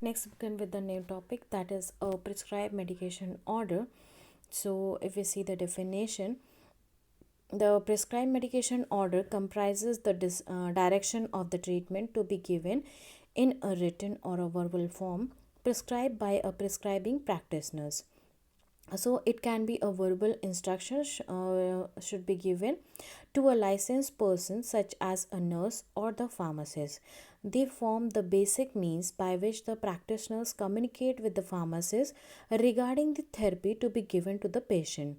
Next, begin with the new topic, that is a prescribed medication order. So, if we see the definition, the prescribed medication order comprises the direction of the treatment to be given in a written or a verbal form prescribed by a prescribing practitioner. So it can be a verbal instruction should be given to a licensed person such as a nurse or the pharmacist. They form the basic means by which the practitioners communicate with the pharmacist regarding the therapy to be given to the patient.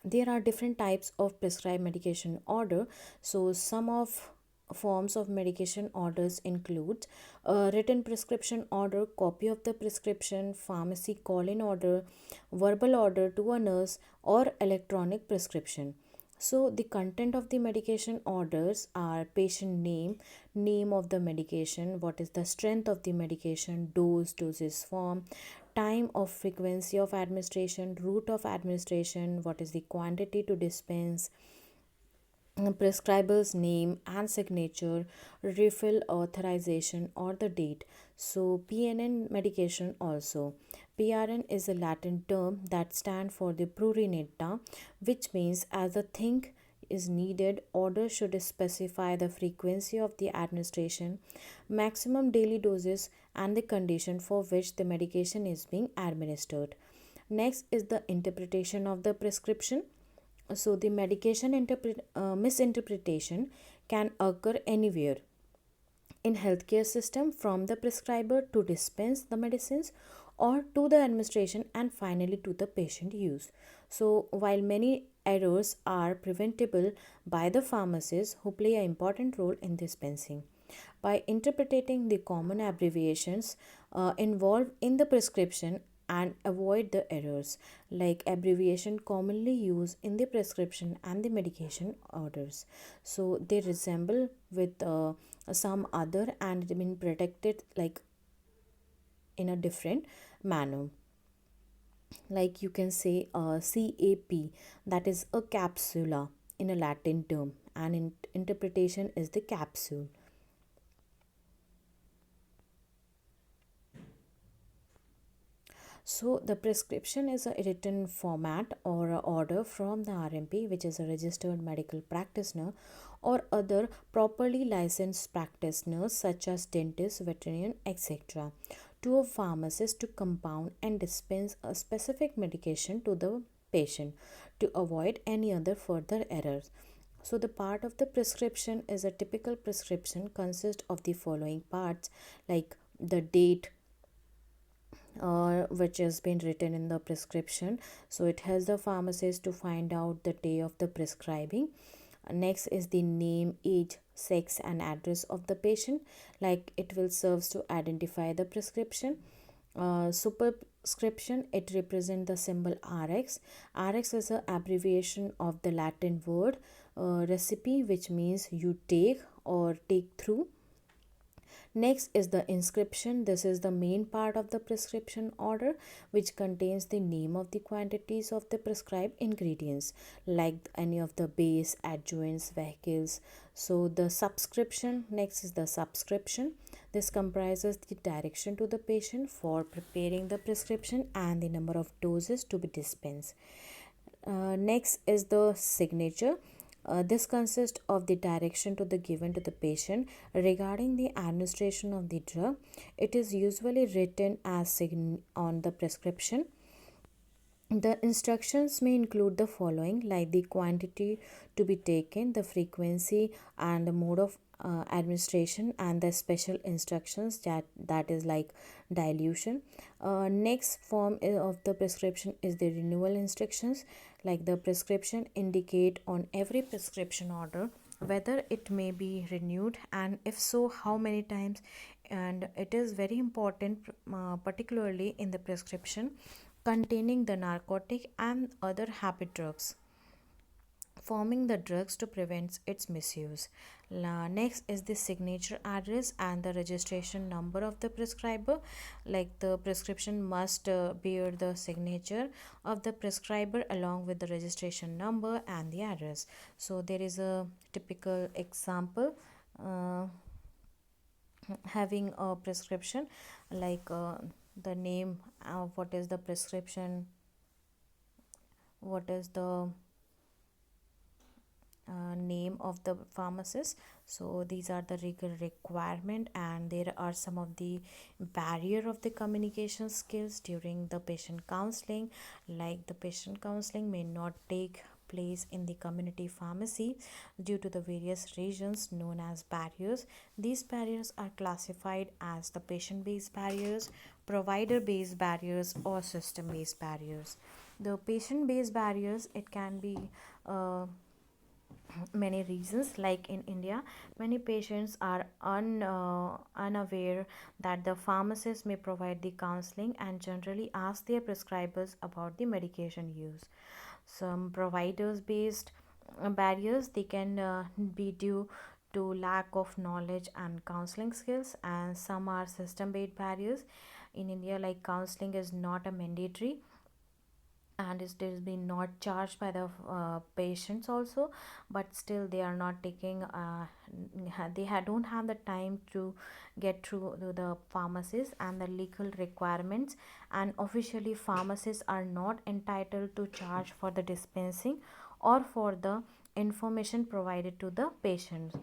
There are different types of prescribed medication order. So some of forms of medication orders include a written prescription order, copy of the prescription, pharmacy call-in order, verbal order to a nurse, or electronic prescription. So the content of the medication orders are patient name, name of the medication, what is the strength of the medication, dose, dosage form, time of frequency of administration, route of administration, what is the quantity to dispense, prescriber's name and signature, refill authorization or the date. So PNN medication also. PRN is a Latin term that stands for the prurinata, which means as a thing is needed, order should specify the frequency of the administration, maximum daily doses, and the condition for which the medication is being administered. Next is the interpretation of the prescription. So the medication misinterpretation can occur anywhere in healthcare system, from the prescriber to dispense the medicines or to the administration and finally to the patient use. So while many errors are preventable by the pharmacists who play an important role in dispensing, by interpreting the common abbreviations involved in the prescription and avoid the errors like abbreviation commonly used in the prescription and the medication orders. So they resemble with some other and been protected like in a different manner. Like you can say CAP, that is a capsula in a Latin term, and interpretation is the capsule. So the prescription is a written format or a order from the RMP, which is a registered medical practitioner or other properly licensed practitioners such as dentist, veterinarian, etc., to a pharmacist to compound and dispense a specific medication to the patient to avoid any other further errors. So the part of the prescription is a typical prescription consists of the following parts, like the date, which has been written in the prescription. So it helps the pharmacist to find out the day of the prescribing. Next is the name, age, sex, and address of the patient. Like it will serve to identify the prescription. Superscription, it represents the symbol RX. RX is an abbreviation of the Latin word recipe, which means you take or take through. Next is the inscription. This is the main part of the prescription order, which contains the name of the quantities of the prescribed ingredients, like any of the base, adjuvants, vehicles. So the subscription, next is the subscription. This comprises the direction to the patient for preparing the prescription and the number of doses to be dispensed. Next is the signature. This consists of the direction to the given to the patient regarding the administration of the drug. It is usually written as on the prescription. The instructions may include the following, like the quantity to be taken, the frequency and the mode of administration, and the special instructions that is like dilution. Next form of the prescription is the renewal instructions. Like the prescription indicate on every prescription order whether it may be renewed, and if so how many times. And it is very important, particularly in the prescription containing the narcotic and other habit drugs, forming the drugs to prevent its misuse. Next is the signature address and the registration number of the prescriber. Like the prescription must bear the signature of the prescriber along with the registration number and the address. So there is a typical example. having a prescription, like the name, what is the prescription, what is the name of the pharmacist. So these are the legal requirement, and there are some of the barrier of the communication skills during the patient counseling. Like the patient counseling may not take place in the community pharmacy due to the various reasons known as barriers. These barriers are classified as the patient based barriers, provider based barriers, or system based barriers. The patient based barriers, it can be many reasons. Like in India, many patients are unaware that the pharmacist may provide the counseling and generally ask their prescribers about the medication use. Some providers based barriers, they can be due to lack of knowledge and counseling skills, and some are system based barriers. In India, like counseling is not a mandatory, and it is being not charged by the patients also, but still they are not taking don't have the time to get through to the pharmacies and the legal requirements, and officially pharmacists are not entitled to charge for the dispensing or for the information provided to the patients.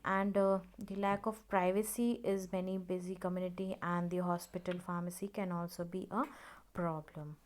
And the lack of privacy is many busy community, and the hospital pharmacy can also be a problem.